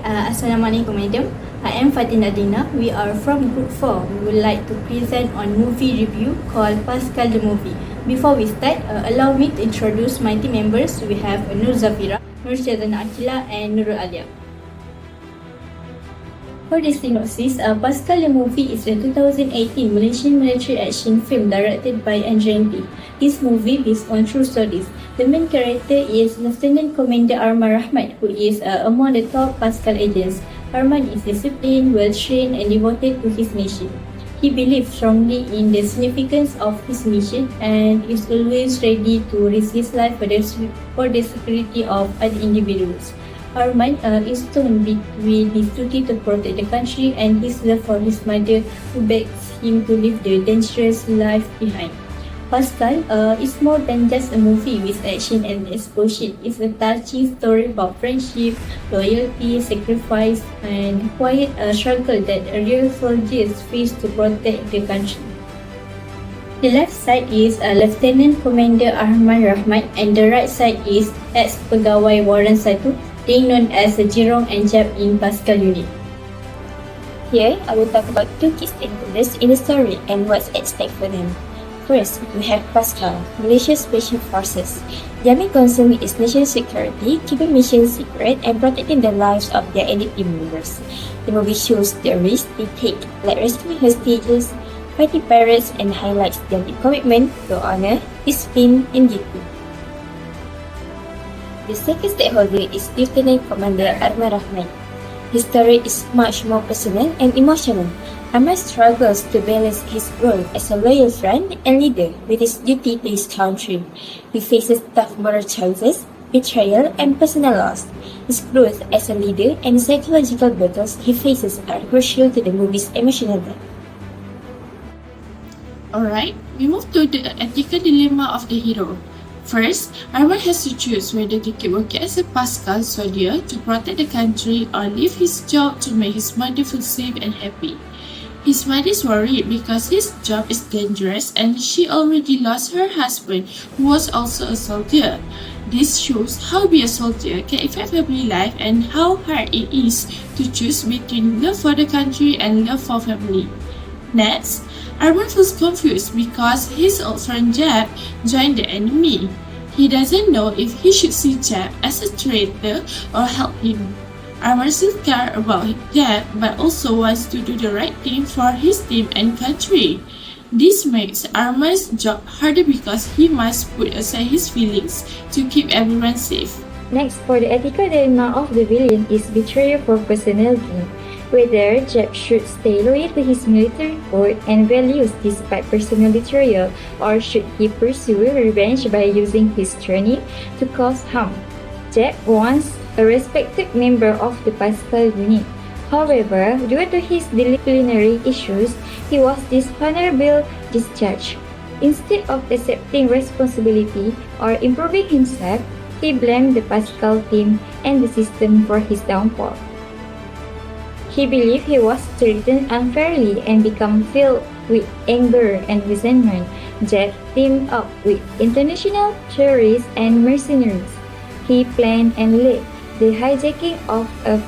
Assalamualaikum madam. I am FATIN ADLINA. We are from Group 4. We would like to present on movie review called Paskal the movie. Before we start, allow me to introduce my team members. We have ZAFIRAH, NORSYAZANA AQILAH and NURUL. For the synopsis, Paskal the movie is a 2018 Malaysian military action film directed by NJNT. This movie is on true stories. The main character is Lieutenant Commander Arman Rahmat, who is among the top Paskal agents. Arman is disciplined, well-trained and devoted to his mission. He believes strongly in the significance of his mission and is always ready to risk his life for the security of other individuals. Arman is torn between his duty to protect the country and his love for his mother, who begs him to leave the dangerous life behind. Paskal is more than just a movie with action and explosion. It's a touching story about friendship, loyalty, sacrifice, and quiet struggle that real soldiers face to protect the country. The left side is Lieutenant Commander Arman Rahmat and the right side is ex-pegawai Warren 1, they known as the Jirong and Jap in Paskal unit. Here, I will talk about two key stakeholders in the story and what's at stake for them. First, we have Paskal, Malaysia's Special Forces. Their main concern is national security, keeping missions secret, and protecting the lives of their elite team members. The movie shows the risks they take, like rescuing hostages, fighting pirates, and highlights their deep commitment to honor, discipline, and duty. The second stakeholder is Lieutenant Commander Arman Rahmat. His story is much more personal and emotional. Arman struggles to balance his role as a loyal friend and leader with his duty to his country. He faces tough moral choices, betrayal, and personal loss. His growth as a leader and psychological battles he faces are crucial to the movie's emotional depth. Alright, we move to the ethical dilemma of the hero. First, Arman has to choose whether to keep working as a Paskal soldier to protect the country or leave his job to make his mother feel safe and happy. His mother is worried because his job is dangerous and she already lost her husband, who was also a soldier. This shows how being a soldier can affect family life and how hard it is to choose between love for the country and love for family. Next, Arman feels confused because his old friend Jab joined the enemy. He doesn't know if he should see Jab as a traitor or help him. Arman still cares about Jab but also wants to do the right thing for his team and country. This makes Arman's job harder because he must put aside his feelings to keep everyone safe. Next, for the ethical dilemma of the villain is betrayal for personal gain. Whether Jeb should stay loyal to his military code and values despite personal betrayal, or should he pursue revenge by using his training to cause harm. Jeb once a respected member of the Paskal unit. However, due to his disciplinary issues, he was dishonorably discharged. Instead of accepting responsibility or improving himself, he blamed the Paskal team and the system for his downfall. He believed he was treated unfairly and became filled with anger and resentment. Jeb teamed up with international terrorists and mercenaries. He planned and led the hijacking of a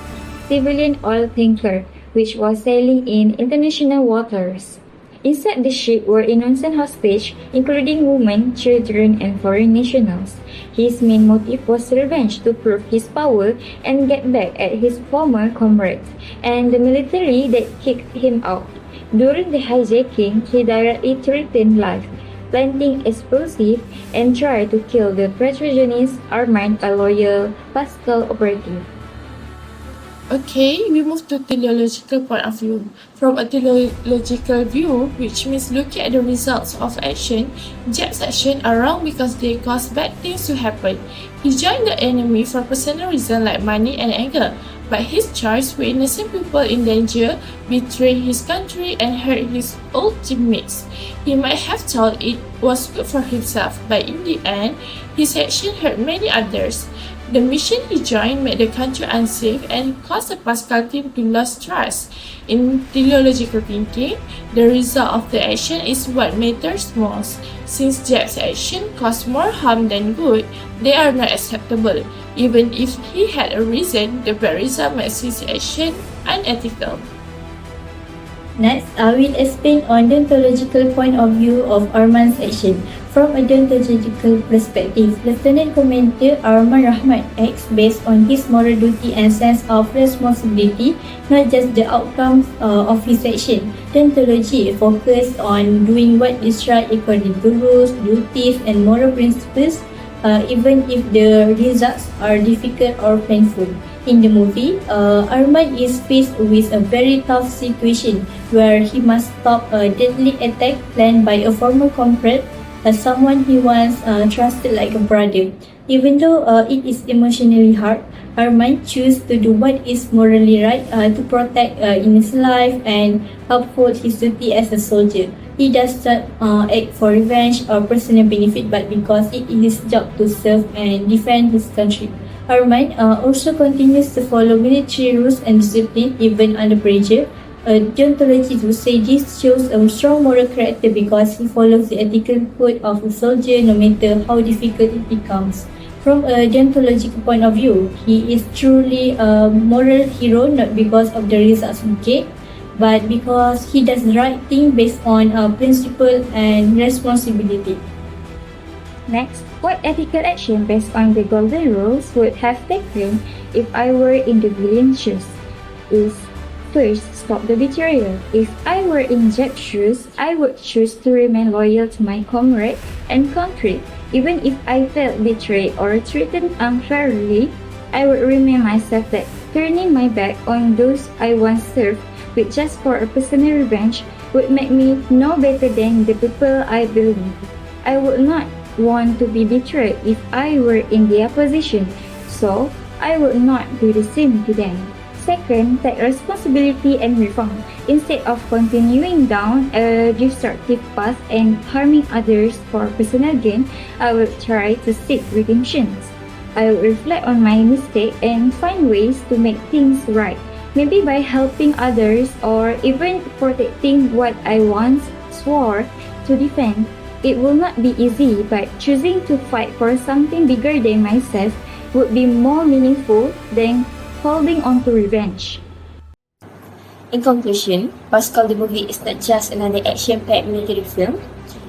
civilian oil tanker which was sailing in international waters. Inside the ship were innocent hostages, including women, children, and foreign nationals. His main motive was revenge to prove his power and get back at his former comrades and the military that kicked him out. During the hijacking, he directly threatened life, planting explosives, and tried to kill the protagonist Arman, a loyal Paskal operative. Okay, we move to teleological point of view. From a teleological view, which means looking at the results of action, Jeb's actions are wrong because they cause bad things to happen. He joined the enemy for personal reasons like money and anger, but his choice put innocent people in danger, betrayed his country, and hurt his old teammates. He might have thought it was good for himself, but in the end, his action hurt many others. The mission he joined made the country unsafe and caused the Paskal team to lose trust. In teleological thinking, the result of the action is what matters most. Since Jeb's action caused more harm than good, they are not acceptable. Even if he had a reason, the bad result makes his action unethical. Next, I will explain on deontological point of view of Arman's action. From a deontological perspective, Lieutenant Commander Arman Rahmat acts based on his moral duty and sense of responsibility, not just the outcomes of his action. Deontology focuses on doing what is right according to rules, duties, and moral principles, even if the results are difficult or painful. In the movie, Arman is faced with a very tough situation where he must stop a deadly attack planned by a former comrade, someone he once trusted like a brother. Even though it is emotionally hard, Arman chooses to do what is morally right to protect his life and uphold his duty as a soldier. He does not act for revenge or personal benefit, but because it is his job to serve and defend his country. Arman also continues to follow military rules and discipline even under pressure. Deontologists would say this shows a strong moral character because he follows the ethical code of a soldier no matter how difficult it becomes. From a deontological point of view, he is truly a moral hero not because of the results he get, but because he does the right thing based on principle and responsibility. Next, what ethical action based on the golden rules would have taken if I were in the villain's shoes is first, stop the betrayal. If I were in Jeb's shoes, I would choose to remain loyal to my comrade and country. Even if I felt betrayed or treated unfairly, I would remind myself that turning my back on those I once served with just for a personal revenge would make me no better than the people I believe. I would not want to be betrayed if I were in their position, so I would not do the same to them. Second, take responsibility and reform. Instead of continuing down a destructive path and harming others for personal gain, I will try to seek redemption. I will reflect on my mistake and find ways to make things right, maybe by helping others or even protecting what I once swore to defend. It will not be easy, but choosing to fight for something bigger than myself would be more meaningful than holding on to revenge. In conclusion, Paskal the movie is not just another action-packed military film.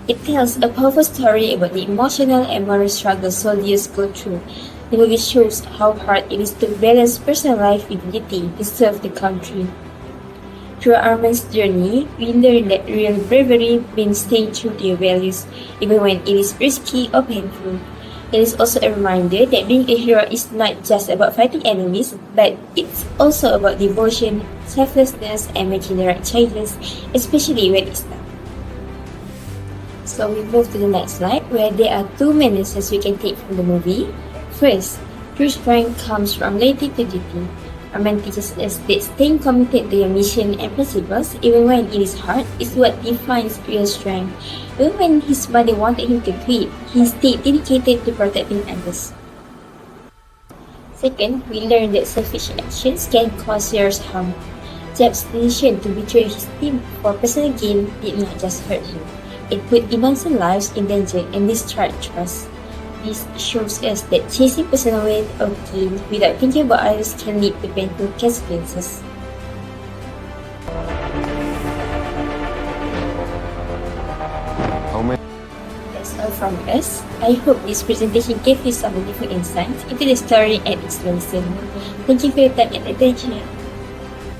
It tells a powerful story about the emotional and moral struggle soldiers go through. The movie shows how hard it is to balance personal life with duty to serve the country. Through Arman's journey, we learn that real bravery means staying true to your values, even when it is risky or painful. It is also a reminder that being a hero is not just about fighting enemies, but it's also about devotion, selflessness, and making the right choices, especially when it's tough. So we move to the next slide, where there are two main lessons we can take from the movie. First, true strength comes from loyalty to duty. Arman teaches us that staying committed to your mission and principles, even when it is hard, is what defines real strength. Even when his mother wanted him to quit, he stayed dedicated to protecting others. Second, we learned that selfish actions can cause serious harm. Jeb's decision to betray his team for personal gain did not just hurt him. It put innocent lives in danger and destroyed trust. This shows us that chasing personal gain or gain without thinking about others can lead to painful consequences. That's all from us. I hope this presentation gave you some beautiful insights into the story and its lesson. Thank you for your time and attention.